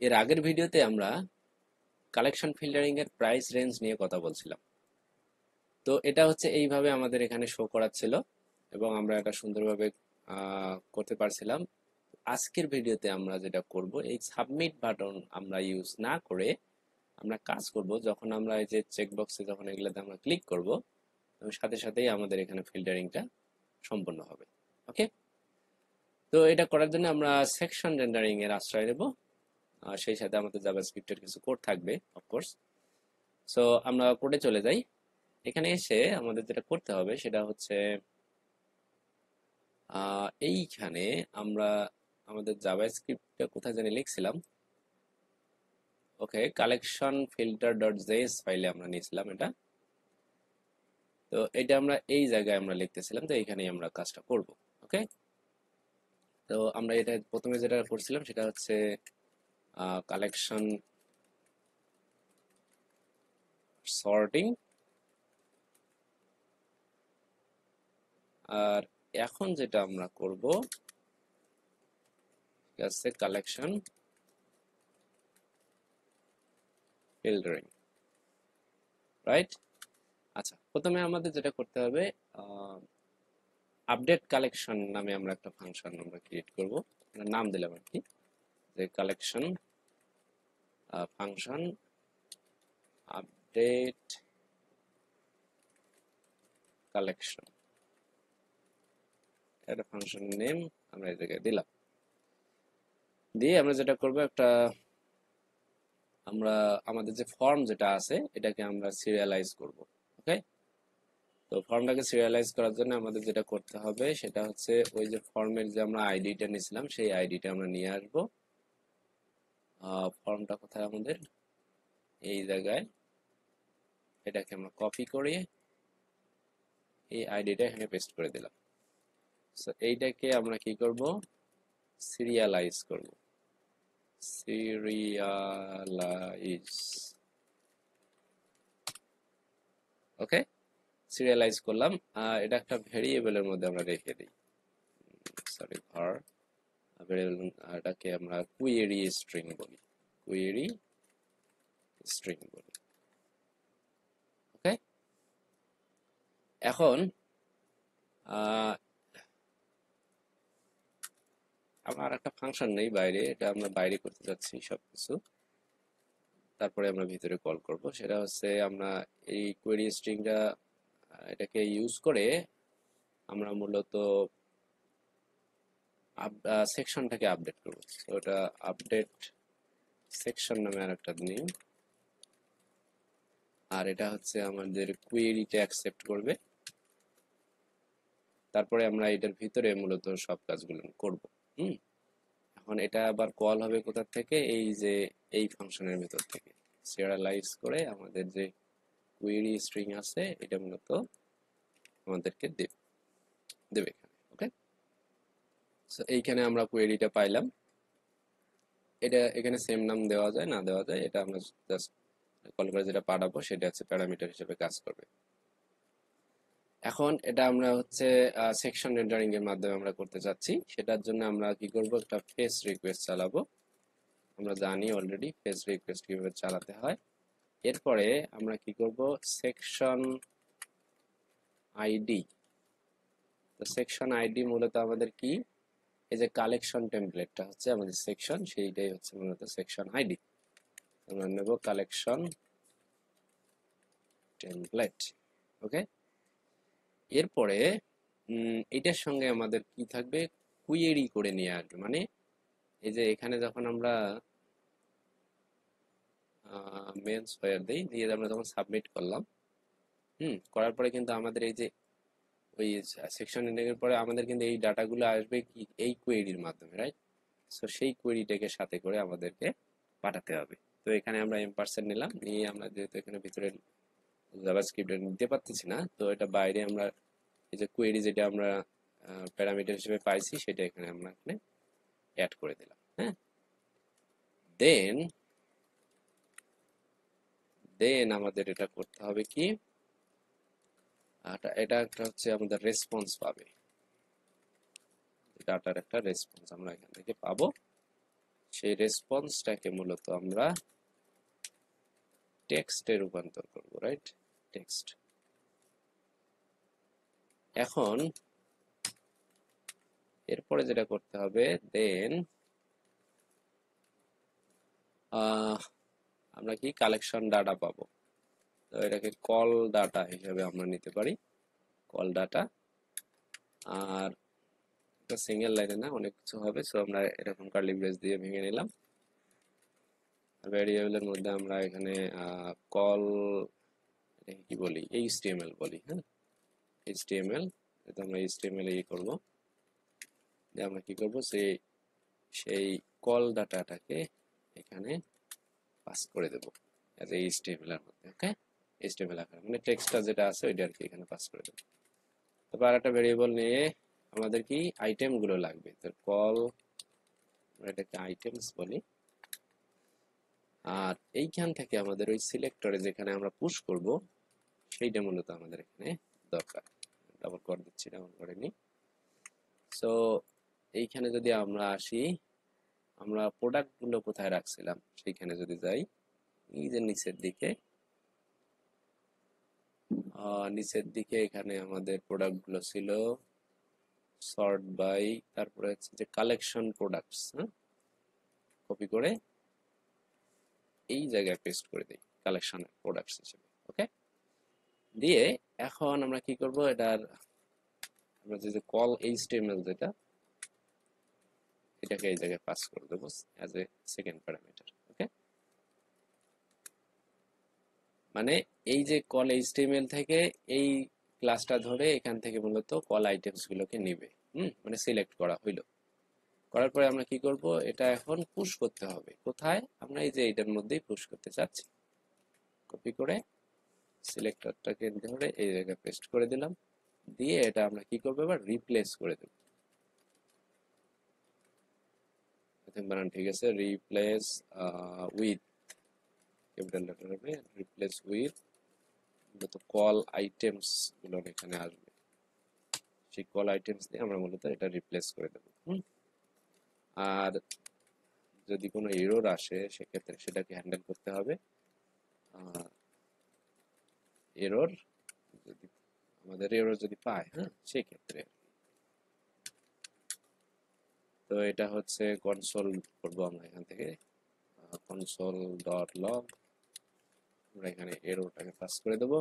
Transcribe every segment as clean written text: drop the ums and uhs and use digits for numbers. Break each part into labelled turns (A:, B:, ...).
A: এর আগের ভিডিওতে আমরা কালেকশন ফিল্টারিং এর প্রাইস রেঞ্জ নিয়ে কথা বলছিলাম। তো এটা হচ্ছে এইভাবে আমাদের এখানে শো করাচ্ছিল এবং আমরা এটা সুন্দরভাবে করতে পারছিলাম। আজকের ভিডিওতে আমরা যেটা করব, এই সাবমিট বাটন আমরা ইউজ না করে আমরা কাজ করব, যখন আমরা এই যে চেক বক্সে যখন এগুলোতে আমরা ক্লিক করব, তখন সাথে সাথেই আমাদের এখানে ফিল্টারিংটা সম্পন্ন হবে। ওকে, তো এটা করার জন্য আমরা সেকশন রেন্ডারিং এর আশ্রয় নেব। সেই সাথে আমাদের জাভাস্ক্রিপ্টের কিছু কোড থাকবে অফকোর্স। সো আমরা কোডে চলে যাই। এখানে এসে আমাদের যেটা করতে হবে সেটা হচ্ছে এইখানে আমরা আমাদের জাভাস্ক্রিপ্টটা কোথায় জানি লিখছিলাম। ওকে, কালেকশন ফিল্টার ডট জেএস ফাইলে আমরা নিয়েছিলাম এটা। তো এটা আমরা এই জায়গায় আমরা লিখতেছিলাম, তো এইখানেই আমরা কাজটা করব। ওকে, তো আমরা এটা প্রথমে যেটা করছিলাম সেটা হচ্ছে কালেকশন সর্টিং, আর এখন যেটা আমরা করব সেটা হচ্ছে কালেকশন ফিল্টারিং, রাইট? আচ্ছা, প্রথমে আমাদের যেটা করতে হবে, আপডেট কালেকশন নামে আমরা একটা ফাংশন আমরা ক্রিয়েট করব। আমরা নাম দিলাম আর কি, যে কালেকশন ফাংশন আপডেট কালেকশন, একটা ফাংশন নেম আমরা এই জায়গায় দিলাম। দিয়ে আমরা যেটা করব, একটা আমরা আমাদের যে ফর্ম যেটা আছে এটাকে আমরা সিরিয়ালাইজ করব। ওকে, তো ফর্মটাকে সিরিয়ালাইজ করার জন্য আমাদের যেটা করতে হবে সেটা হচ্ছে ওই যে ফর্মের যে আমরা আইডিটা নিয়েছিলাম সেই আইডিটা আমরা নিয়ে আসবো। ফর্মটা কোথায় আমাদের, এই জায়গায়। এটাকে আমরা কপি করে এই আইডিটা এখানে পেস্ট করে দিলাম। সো এইটাকে আমরা কি করব, সিরিয়ালাইজ করব। সিরিয়ালাইজ, ওকে, সিরিয়ালাইজ করলাম। এটা একটা ভেরিয়েবলের মধ্যে আমরা রেখে দিই, সরি var ভেরিয়েবল, এটাকে আমরা কুয়েরি স্ট্রিং বলি, কুয়েরি স্ট্রিং বলি। ওকে, এখন আহ, আমার একটা ফাংশন নেই বাইরে, এটা আমরা বাইরে করতে যাচ্ছি সবকিছু, তারপরে আমরা ভিতরে কল করব। সেটা হচ্ছে আমরা এই কোয়েরি স্ট্রিংটা এটাকে ইউজ করে আমরা মূলত সেকশনটাকে আপডেট করব। তো এটা আপডেট সেকশন নামে আর একটা নিই, আর এটা হচ্ছে আমাদের কুয়েরিটা অ্যাকসেপ্ট করবে। তারপরে আমরা এটার ভিতরে মূলত সব কাজগুলো করব। হুম, এখন এটা আবার কল হবে কোথা থেকে, এই যে এই ফাংশনের ভিতর থেকে সিরিয়ালাইজ করে আমাদের যে কুয়েরি স্ট্রিং আছে এটা মূলত আমাদেরকে দেবে এখানে। ওকে, সো এইখানে আমরা কোয়েরিটা পাইলাম। এটা এখানে সেম নাম দেওয়া যায় না দেওয়া যায়, এটা আমরা জাস্ট কল করে যেটা পাঠাবো সেটা হচ্ছে প্যারামিটার হিসেবে কাজ করবে। এখন এটা আমরা হচ্ছে সেকশন রেন্ডারিং এর মাধ্যমে আমরা করতে চাচ্ছি। সেটার জন্য আমরা কি করব, একটা ফেস রিকোয়েস্ট চালাবো। আমরা জানি অলরেডি ফেস রিকোয়েস্ট কিভাবে চালাতে হয়। এরপরে আমরা কি করব, সেকশন আইডি। তো সেকশন আইডি মূলত আমাদের কি, এই যে কালেকশন টেমপ্লেটটা হচ্ছে আমাদের সেকশন, সেইটাই হচ্ছে মূলত সেকশন আইডি। আমরা নেব কালেকশন টেমপ্লেট। ওকে, এরপরে এটার সঙ্গে আমাদের কি থাকবে, কুয়েরি করে নিয়ে আসবে। মানে এই যে এখানে যখন আমরা মেন্স হোয়ার দিই, দিয়ে আমরা যখন সাবমিট করলাম, করার পরে কিন্তু আমাদের এই যে ওই সেকশন ইন্ডেক্সের পরে আমাদের কিন্তু এই ডাটাগুলো আসবে কি, এই কোয়েরির মাধ্যমে, রাইট? সো সেই কোয়েরিটাকে সাথে করে আমাদেরকে পাঠাতে হবে। তো এখানে আমরা এম্পারসেন্ট নিলাম, নিয়ে আমরা যেহেতু এখানে ভিতরে জাভাস্ক্রিপ্ট নিতে পারতেছি না, তো এটা বাইরে আমরা এই যে কোয়েরি যেটা আমরা প্যারামিটার হিসেবে পাইছি সেটা এখানে আমরা এখানে অ্যাড করে দিলাম। হ্যাঁ, দেন দেন আমাদের এটা করতে হবে কি, এটা একটা হচ্ছে আমাদের রেসপন্স পাবে, ডাটার একটা রেসপন্স আমরা এখান থেকে পাবো। সেই রেসপন্সটাকে মূলত আমরা টেক্সটে রূপান্তর করব, রাইট? টেক্সট। এখন এরপরে যেটা করতে হবে, দেন আমরা কি কালেকশন ডাটা পাবো। তো এটাকে কল ডাটা হিসেবে আমরা নিতে পারি, কল ডাটা। আর এটা সিঙ্গেল লাইনে না, অনেক কিছু হবে, সো আমরা এরকম কার্লি ব্রেস দিয়ে ভেঙে নিলাম। ভ্যারিয়েবলের মধ্যে আমরা এখানে কল কি বলি, এইচটিএমএল বলি, হ্যাঁ, এইচটিএমএল। এটা আমরা এইচটিএমএল করব, যে আমরা কি করব, সেই কল ডাটাটাকে এখানে পাস করে দেব এজ এইচটিএমএল এর মধ্যে। ওকে, এইচটিএমএল আকারে মানে টেক্সটটা যেটা আছে ওইটা আর কি এখানে পাস করে দেব। তারপর আরেকটা ভেরিয়েবল নিয়ে আমাদের কি আইটেম গুলো লাগবে, তো কল, এটাকে আইটেমস বলি। আর এইখান থেকে আমাদের ওই সিলেক্টরে যেখানে আমরা পুশ করব সেইটা মূলত আমাদের এখানে দরকার। ডাবল করে দিচ্ছি, ডাবল করে নি। সো এইখানে যদি আমরা আসি, আমরা প্রোডাক্ট গুলো কোথায় রাখছিলাম সেইখানে যদি যাই, এই যে নিচের দিকে এখানে আমাদের প্রোডাক্ট গুলো ছিল সর্ট বাই, তারপরে হচ্ছে যে কালেকশন প্রোডাক্টস, হ্যাঁ, কপি করে এই জায়গায় পেস্ট করে দিই কালেকশন প্রোডাক্টস হিসেবে। ওকে, দিয়ে এখন আমরা কি করব, এটার আমরা যে কল এইচটিএমএল যেটা, এটাকে এই জায়গায় পাস করে দেবো অ্যাজ এ সেকেন্ড প্যারামিটার। ওকে, মানে এই যে কল এইচটিএমএল থেকে এই ক্লাসটা ধরে এখান থেকে মূলত কল আইটেমস গুলোকে নিবে, মানে সিলেক্ট করা হইলো। করার পরে আমরা কি করব, এটা এখন পুশ করতে হবে। কোথায়? আমরা এই যে এইটার মধ্যেই পুশ করতে চাচ্ছি। কপি করে সিলেক্টরটাকে ধরে এই জায়গায় পেস্ট করে দিলাম, দিয়ে এটা আমরা কি করবো, এবার রিপ্লেস করে দেব। বানান ঠিক আছে, রিপ্লেস উইথ, ক্যাপিটাল লেটার হবে, রিপ্লেস উইথ মূলত কল আইটেমস গুলো এখানে আসবে। সেই কল আইটেমস দিয়ে আমরা মূলত এটা রিপ্লেস করে দেব। আর যদি কোনো এরর আসে সেক্ষেত্রে সেটাকে হ্যান্ডেল করতে হবে। এরর যদি আমাদের এরর যদি পায়, হ্যাঁ, সেক্ষেত্রে। তো এটা হচ্ছে কনসোল করব আমরা এখান থেকে, কনসোল ডট লগ, আমরা এখানে এররটাকে পাস করে দেব।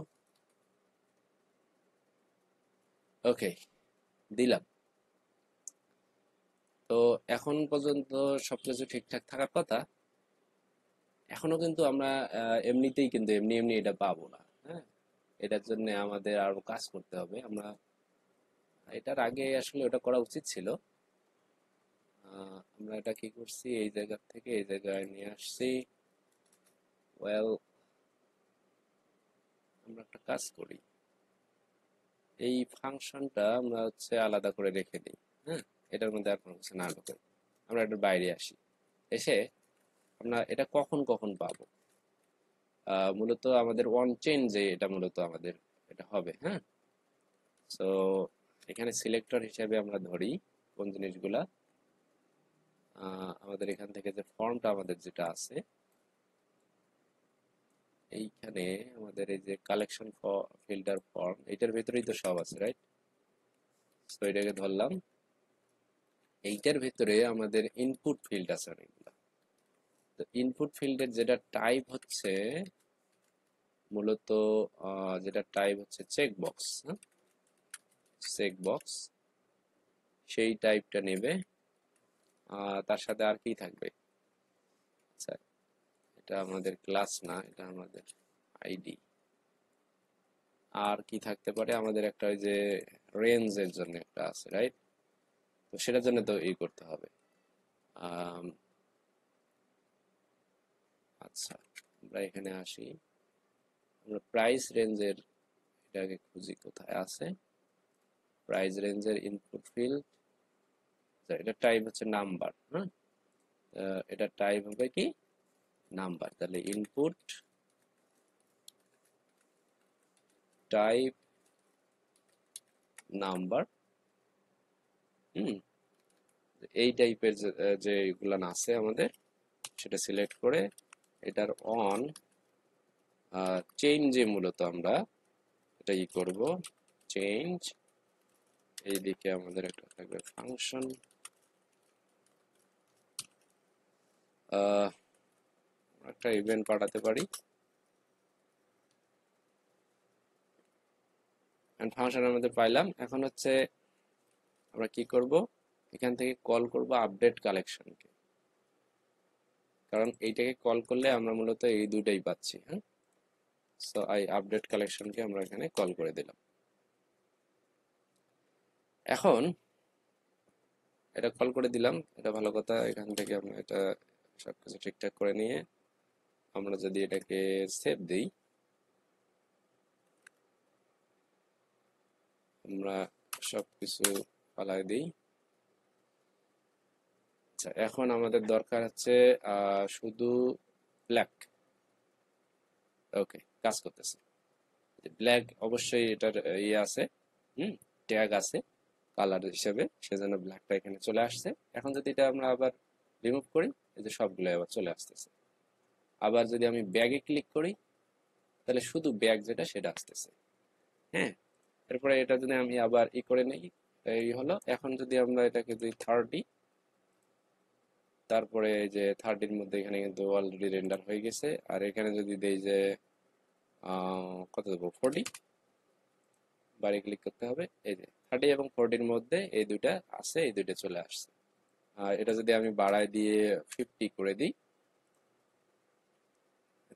A: ওকে, দিলাম। তো এখন পর্যন্ত সবকিছু ঠিকঠাক থাকার কথা। এখনো কিন্তু আমরা এমনিতেই কিন্তু এমনি এমনি এটা পাবো না, হ্যাঁ, এটার জন্য আমাদের আরো কাজ করতে হবে। আমরা এটার আগে আসলে ওটা করা উচিত ছিল। আমরা এটা কি করছি, এই জায়গা থেকে এই জায়গায় নিয়ে আসছি। ওয়েল, আমরা একটা কাজ করি, এই ফাংশনটা আমরা হচ্ছে আলাদা করে রেখে দিই, হ্যাঁ, এটার মধ্যে আর কোনো কিছু না ঢোকে। আমরা একটু বাইরে আসি, এসে আমরা এটা কখন কখন পাবো, মূলত আমাদের ওয়ান চেইন যে এটা মূলত আমাদের এটা হবে, হ্যাঁ। সো এখানে সিলেক্টর হিসেবে আমরা ধরি কোন জিনিসগুলা, আমাদের এখান থেকে যে ফর্মটা আমাদের যেটা আছে এইখানে, আমাদের এই যে কালেকশন ফিল্টার ফর্ম, এটার ভেতরেই তো সব আছে, রাইট? তো এটাকে ধরলাম। এইটার ভেতরে আমাদের ইনপুট ফিল্ড আছে অনেকগুলো। তো ইনপুট ফিল্ডের যেটা টাইপ হচ্ছে মূলত, যেটা টাইপ হচ্ছে চেক বক্স, হ্যাঁ, চেক বক্স, সেই টাইপটা নেবে। তার সাথে আর কি থাকবে, আচ্ছা, এটা আমাদের ক্লাস না, এটা আমাদের আইডি। আর কি থাকতে পারে, আমাদের একটা ওই যে রেঞ্জের জন্য একটা আছে, রাইট? তো সেটার জন্য তো এই করতে হবে। আম, আচ্ছা, আমরা এখানে আসি, আমরা প্রাইস রেঞ্জের এটাকে খুঁজি কোথায় আছে, প্রাইস রেঞ্জের ইনপুট ফিল্ড, এটা টাইপ হচ্ছে নাম্বার, হ্যাঁ, এটা টাইপ হবে কি নাম্বার। তাহলে ইনপুট টাইপ নাম্বার, হুম, এই টাইপের যেগুলো আছে আমাদের সেটা সিলেক্ট করে এটার অন চেঞ্জে মূলত আমরা এটা ই করব, চেঞ্জ। এইদিকে আমাদের একটা থাকবে ফাংশন, একটা ইভেন্ট পাঠাতে পারি, এন্ড ফাংশনের মধ্যে পাইলাম। এখন হচ্ছে আমরা কি করব, এখান থেকে কল করব আপডেট কালেকশনকে, কারণ এইটাকে কল করলে আমরা মূলত এই দুটাই পাচ্ছি। হ্যাঁ, সো এই আপডেট কালেকশনকে আমরা এখানে কল করে দিলাম। এখন এটা কল করে দিলাম, এটা ভালো কথা। এখান থেকে আমরা এটা সবকিছু ঠিকঠাক করে নিয়ে আমরা যদি এটাকে সেভ দিই, আমরা সবকিছু পালাই দিই। আচ্ছা, এখন আমাদের দরকার হচ্ছে শুধু ব্ল্যাক। ওকে, কাজ করতেছে। ব্ল্যাক অবশ্যই এটার ইয়ে আছে, ট্যাগ আছে কালার হিসেবে, সেজন্য ব্ল্যাকটা এখানে চলে আসছে। এখন যদি এটা আমরা আবার রিমুভ করি, এই যে সবগুলো আবার চলে আসতেছে। আবার যদি আমি ব্যাগে ক্লিক করি, তাহলে শুধু ব্যাগ যেটা সেটা আসতেছে। হ্যাঁ, এরপরে এটা যদি আমি আবার ই করে নেই, এই হলো। এখন যদি আমরা এটাকে যদি 30, তারপরে এই যে 30-র মধ্যে এখানে কিন্তু অলরেডি রেন্ডার হয়ে গেছে। আর এখানে যদি দেই যে কত দেবো, 40, বারে ক্লিক করতে হবে। এই যে 30 এবং 40-র মধ্যে এই দুইটা আছে, এই দুইটা চলে আসছে। আর এটা যদি আমি বাড়ায় দিয়ে 50 করে দিই,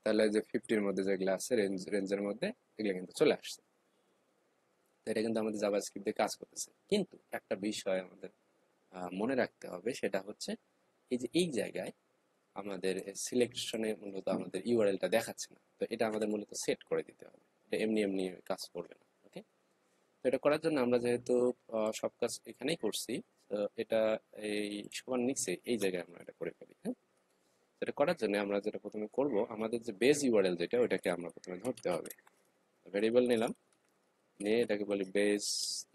A: তাহলে যে 50-র মধ্যে যেগুলো আছে রেঞ্জের মধ্যে, এগুলো কিন্তু চলে আসছে। তো এটা কিন্তু আমাদের জাভাস্ক্রিপ্ট দিয়ে কাজ করতেছে। কিন্তু একটা বিষয় আমাদের মনে রাখতে হবে, সেটা হচ্ছে এই যে এই জায়গায় আমাদের সিলেকশনে মূলত আমাদের ইউআরএলটা দেখাচ্ছে না। তো এটা আমাদের মূলত সেট করে দিতে হবে, এটা এমনি এমনি কাজ করবে না। ওকে, তো এটা করার জন্য আমরা যেহেতু সব কাজ এখানেই করছি, তো এটা এই সবার নিচে এই জায়গায় আমরা এটা করে ফেলি। হ্যাঁ, তো এটা করার জন্য আমরা যেটা প্রথমে করব, আমাদের যে বেস ইউআরএল যেটা, ওইটাকে আমরা প্রথমে ধরতে হবে। ভেরিয়েবল নিলাম, নিয়ে এটাকে বলি বেস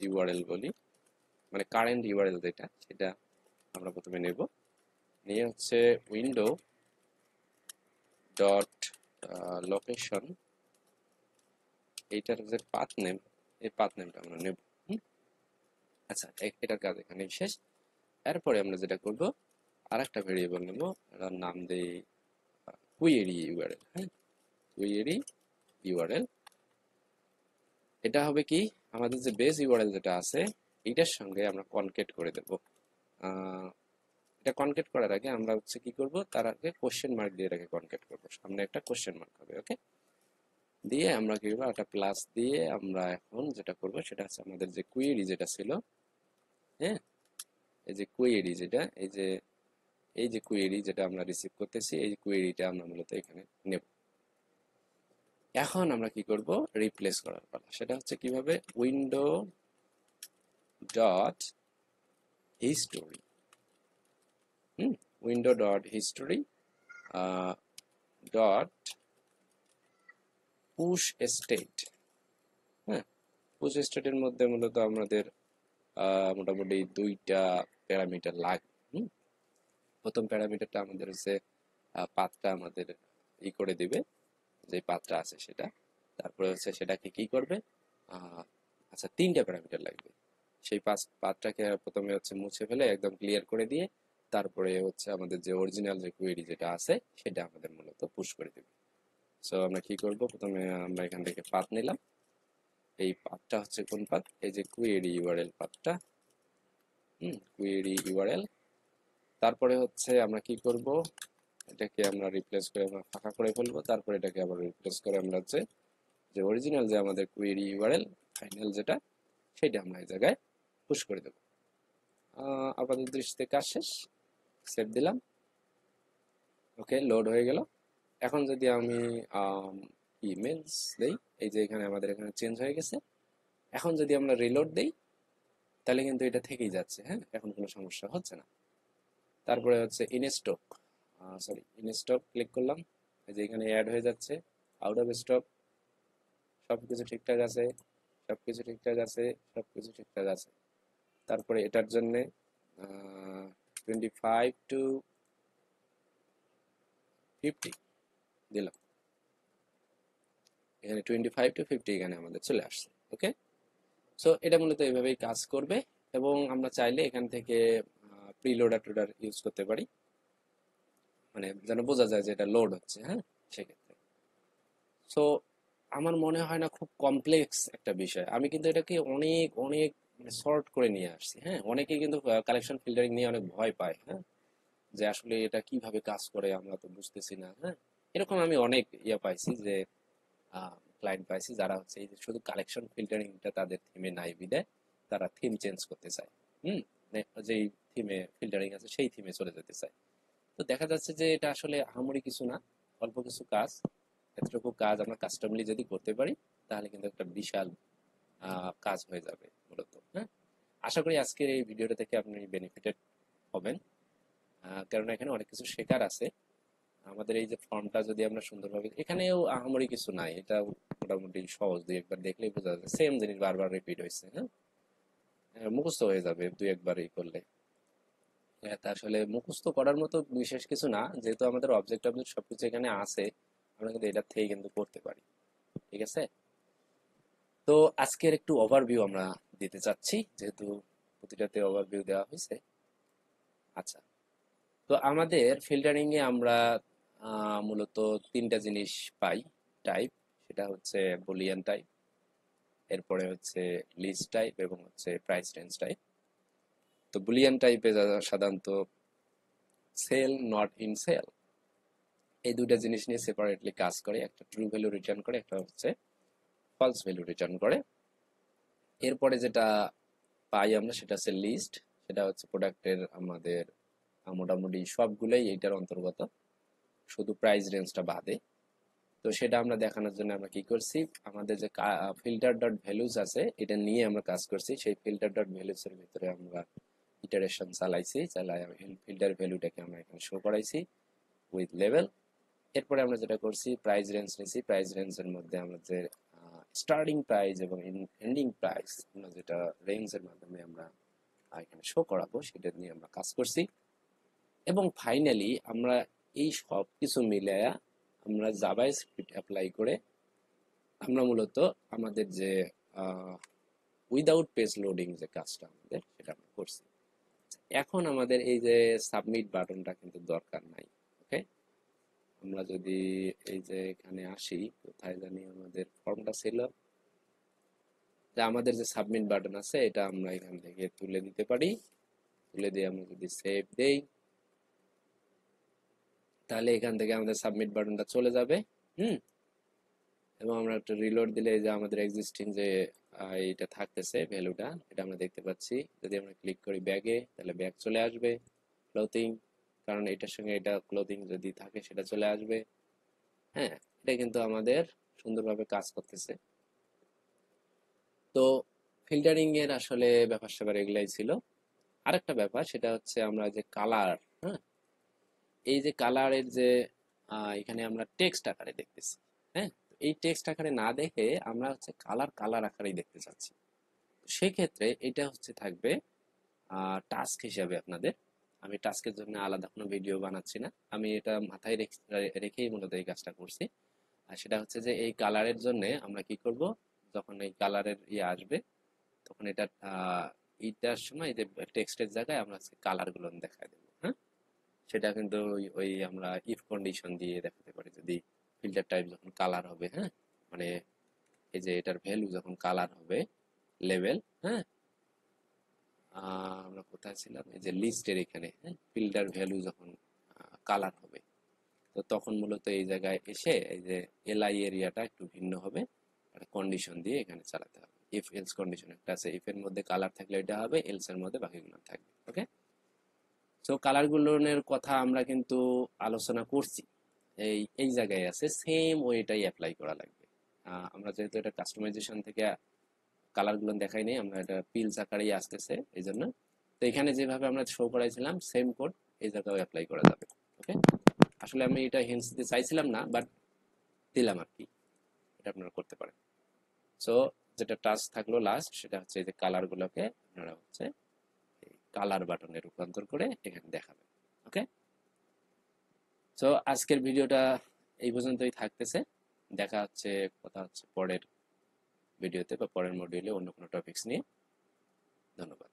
A: ইউআরএল বলি, মানে কারেন্ট ইউআরএল যেটা, সেটা আমরা প্রথমে নেব। নিয়ে হচ্ছে উইন্ডো ডট লোকেশন, এইটার যে পাথ নেম, এই পাথ নেমটা আমরা নেব। আচ্ছা, এটার কাজ এখানে শেষ। এরপরে আমরা যেটা করব, আর একটা ভেরিয়েবল নেব, এটার নাম দেই কুয়েরি ইউআরএল। হ্যাঁ, কুয়েরি ইউআরএল। এটা হবে কি, আমাদের যে বেস ইউআরএল যেটা আছে, এইটার সঙ্গে আমরা কনকেট করে দেব। এটা কনকেট করার আগে আমরা হচ্ছে কি করব, তার আগে কোশ্চেন মার্ক দিয়ে এটাকে কনকেট করব, সামনে একটা কোশ্চেন মার্ক হবে। ওকে, দিয়ে আমরা কি করবো, একটা প্লাস দিয়ে আমরা এখন যেটা করব, সেটা হচ্ছে আমাদের যে কুয়েরি যেটা ছিল, হ্যাঁ, এই যে কুয়েরি যেটা, এই যে কুয়েরি যেটা আমরা রিসিভ করতেছি, এই কুয়েরিটা আমরা মূলত এখানে নেব। এখন আমরা কি করব, রিপ্লেস করার পালা। সেটা হচ্ছে কিভাবে, window dot history, window dot history dot push state. হ্যাঁ, পুশ স্টেটের মধ্যে মূলত আমাদের মোটামুটি দুইটা প্যারামিটার লাগবে। প্রথম প্যারামিটারটা আমাদের হচ্ছে পাথটা আমাদের ই করে দিবে, যে পাথটা আছে সেটা। তারপরে হচ্ছে সেটাকে কি করবে, আচ্ছা, তিনটা প্যারামিটার লাগবে। সেই পাথটাকে প্রথমে হচ্ছে মুছে ফেলে একদম ক্লিয়ার করে দিয়ে, তারপরে হচ্ছে আমাদের যে অরিজিনাল যে কোয়েরি যেটা আছে, সেটা আমাদের মূলত পুশ করে দিবে। সো আমরা কি করব, প্রথমে আমরা এখান থেকে পাথ নিলাম। এই পাথটা হচ্ছে কোন পাথ, এই যে কুয়েরি ইউআরএল পাথটা, কুয়েরি ইউআরএল। তারপরে হচ্ছে আমরা কি করব, এটাকে আমরা রিপ্লেস করে আমরা ফাঁকা করে ফেলবো। তারপরে এটাকে আবার রিপ্লেস করে আমরা হচ্ছে যে অরিজিনাল যে আমাদের কুয়েরি ইউআরএল ফাইনাল যেটা, সেটা আমরা এই জায়গায় পুশ করে দেবো। আপাতত দৃষ্টিতে কাজ শেষ, সেভ দিলাম। ওকে, লোড হয়ে গেল। এখন যদি আমি ইমেলস দেই, এই যে এখানে আমাদের এখানে চেঞ্জ হয়ে গেছে। এখন যদি আমরা রিলোড দেই, তাহলে কিন্তু এটা থেকেই যাচ্ছে। হ্যাঁ, এখন কোনো সমস্যা হচ্ছে না। তারপরে হচ্ছে ইনস্টক, ইনস্টক ক্লিক করলাম, এই যে এখানে অ্যাড হয়ে যাচ্ছে, আউট অফ স্টক, সবকিছু ঠিকঠাক আছে, সবকিছু ঠিকঠাক আছে, সবকিছু ঠিকঠাক আছে। তারপরে এটার জন্য 25 to 50 দিলাম, এখানে 25 to 50 এখানে আমাদের চলে আসছে। ওকে, সো এটা মূলত এইভাবেই কাজ করবে। এবং আমরা চাইলে এখান থেকে প্রিলোডার টোডার ইউজ করতে পারি, মানে যেন বোঝা যায় যে এটা লোড হচ্ছে। হ্যাঁ, সেক্ষেত্রে সো আমার মনে হয় না খুব কমপ্লেক্স একটা বিষয়। আমি কিন্তু এটাকে অনেক অনেক শর্ট করে নিয়ে আসছি। হ্যাঁ, অনেকে কিন্তু কালেকশন ফিল্টারিং নিয়ে অনেক ভয় পায়। হ্যাঁ, যে আসলে এটা কিভাবে কাজ করে আমরা তো বুঝতেছি না। হ্যাঁ, এরকম আমি অনেক পাইছি যে ক্লায়েন্ট পাইছি যারা হচ্ছে এই যে শুধু কালেকশন ফিল্টারিংটা তাদের থিমে নাই বিদায় তারা থিম চেঞ্জ করতে চায়। হুম, যেই থিমে ফিল্টারিং আছে সেই থিমে চলে যেতে চায়। তো দেখা যাচ্ছে যে এটা আসলে আহামরি কিছু না, অল্প কিছু কাজ। এতটুকু কাজ আমরা কাস্টমারলি যদি করতে পারি তাহলে কিন্তু একটা বিশাল কাজ হয়ে যাবে মূলত। হ্যাঁ, আশা করি আজকের এই ভিডিওটা থেকে আপনি বেনিফিটেড হবেন, কারণ এখানে অনেক কিছু শেখার আছে। আমাদের এই যে ফর্মটা যদি আমরা সুন্দরভাবে, এখানেও আহামরি কিছু নাই, এটা মোটামুটি সহজ, দুই একবার দেখলেই বোঝা যাবে সেম জিনিস বারবার রিপিট হয়েছে। হ্যাঁ, মুখস্থ হয়ে যাবে দুই একবার এই করলে। এটা আসলে মুখস্থ করার মতো বিশেষ কিছু না, যেহেতু আমাদের অবজেক্ট অবজেক্ট সবকিছু এখানে আছে, আমরা কিন্তু এটার থেকে কিন্তু করতে পারি। ঠিক আছে, তো আজকের একটু ওভারভিউ আমরা দিতে চাচ্ছি, যেহেতু প্রতিটাতে ওভারভিউ দেওয়া হয়েছে। আচ্ছা, তো আমাদের ফিল্টারিং এ আমরা মূলত তিনটা জিনিস পাই টাইপ, সেটা হচ্ছে বুলিয়ান টাইপ, এরপরে হচ্ছে লিস্ট টাইপ এবং হচ্ছে প্রাইস রেঞ্জ টাইপ। তো বুলিয়ান টাইপে সাধারণত সেল নট ইন সেল এই দুইটা জিনিস নিয়ে সেপারেটলি কাজ করে, একটা ট্রু ভ্যালু রিটার্ন করে, একটা হচ্ছে ফলস ভ্যালু রিটার্ন করে। এরপরে যেটা পাই আমরা সেটা হচ্ছে লিস্ট, সেটা হচ্ছে প্রোডাক্টের আমাদের মোটামুটি সবগুলোই এইটার অন্তর্গত, শুধু প্রাইস রেঞ্জটা বাদে। তো সেটা আমরা দেখানোর জন্য আমরা কি করছি, আমাদের যে ফিল্টার ডট ভ্যালুজ আছে এটা নিয়ে আমরা কাজ করছি। সেই ফিল্টার ডট ভ্যালুজ এর ভিতরে আমরা ইটারেশন চালাই ফিল্টার ভ্যালুটাকে আমরা এখানে শো করাইছি উইথ লেভেল। এরপরে আমরা যেটা করছি প্রাইস রেঞ্জ নিয়েছি, প্রাইস রেঞ্জের মধ্যে আমরা যে স্টার্টিং প্রাইস এবং এন্ডিং প্রাইস আমরা যেটা রেঞ্জের মাধ্যমে আমরা এখানে শো করাবো সেটা নিয়ে আমরা কাজ করছি। এবং ফাইনালি আমরা এই সব কিছু মিলায়া আমরা জাভাস্ক্রিপ্ট অ্যাপ্লাই করে আমরা মূলত আমাদের যে উইদাউট পেজ লোডিং যে কাজটা আমাদের সেটা আমরা করছি। এখন আমাদের এই যে সাবমিট বাটনটা কিন্তু দরকার নাই। ওকে, আমরা যদি এই যে এখানে আসি, কোথায় জানি আমাদের ফর্মটা ছিল, যে আমাদের যে সাবমিট বাটন আছে এটা আমরা এখান থেকে তুলে দিতে পারি। তুলে দিয়ে আমরা যদি সেভ দেই তাহলে এখান থেকে আমাদের সাবমিট বাটনটা চলে যাবে। হুম, এবং আমরা একটা রিলোড দিলে যে আমাদের এক্সিস্টিং যে এটা থাকতেছে ভ্যালুটা এটা আমরা দেখতে পাচ্ছি। যদি আমরা ক্লিক করি ব্যাগে তাহলে ব্যাগ চলে আসবে, ক্লোথিং, কারণ এটার সঙ্গে এটা ক্লোথিং যদি থাকে সেটা চলে আসবে। হ্যাঁ, এটা কিন্তু আমাদের সুন্দরভাবে কাজ করতেছে। তো ফিল্টারিং এর আসলে ব্যাপার স্যাপার এগুলাই ছিল। আরেকটা ব্যাপার সেটা হচ্ছে আমরা যে কালার, হ্যাঁ, এই যে কালারের যে এখানে আমরা টেক্সট আকারে দেখতেছি। হ্যাঁ, এই টেক্সট আকারে না দেখে আমরা হচ্ছে কালার কালার আকারেই দেখতে চাচ্ছি। সেক্ষেত্রে এটা হচ্ছে থাকবে টাস্ক হিসাবে আপনাদের। আমি টাস্কের জন্য আলাদা কোনো ভিডিও বানাচ্ছি না, আমি এটা মাথায় রেখেই মূলত এই কাজটা করছি। আর সেটা হচ্ছে যে এই কালারের জন্য আমরা কি করব, যখন এই কালারের আসবে তখন এটা এইটার সময় যে টেক্সটের জায়গায় আমরা কালার গুলো দেখায় দেবো। হ্যাঁ, সেটা কিন্তু ওই আমরা ইফ কন্ডিশন দিয়ে দেখাতে পারি, যদি ফিল্টার টাইপ যখন কালার হবে, হ্যাঁ, মানে এই যে এটার ভ্যালু যখন কালার হবে লেভেল। হ্যাঁ, আমরা কোথায় ছিলাম, এই যে লিস্টের এখানে, হ্যাঁ, ফিল্টার ভ্যালু যখন কালার হবে তো তখন মূলত এই জায়গায় এসে এই যে এলআই এরিয়াটা একটু ভিন্ন হবে, একটা কন্ডিশন দিয়ে এখানে চালাতে হবে। ইফ এলস কন্ডিশন একটা আছে, ইফ এর মধ্যে কালার থাকলে এটা হবে, এলস এর মধ্যে বাকিগুলো থাকবে। ওকে, সো কালার গুলোর কথা আমরা কিন্তু আলোচনা করছি, এই এই জায়গায় আছে, সেম ওইটাই অ্যাপ্লাই করা লাগবে। আমরা যেহেতু এটা কাস্টমাইজেশন থেকে কালার গুলো দেখাই নেই, আমরা এটা পিলস আকারেই আসতেছে এই জন্য। তো এখানে যেভাবে আমরা শো করাইছিলাম সেম কোড এই জায়গাও অ্যাপ্লাই করা যাবে। ওকে, আসলে আমি এটা হিন্টস দিতে চাইছিলাম না বাট দিলাম আর কি, এটা আপনারা করতে পারেন। সো যেটা টাস্ক থাকলো লাস্ট সেটা হচ্ছে এই যে কালার গুলোকে আপনারা হচ্ছে কালার বাটনে রূপান্তর করে এখানে দেখাবেন। ওকে, তো আজকের ভিডিওটা এই পর্যন্তই থাকতেছে। দেখা হচ্ছে, কথা হচ্ছে পরের ভিডিওতে বা পরের মডিউলে অন্য কোনো টপিকস নিয়ে। ধন্যবাদ।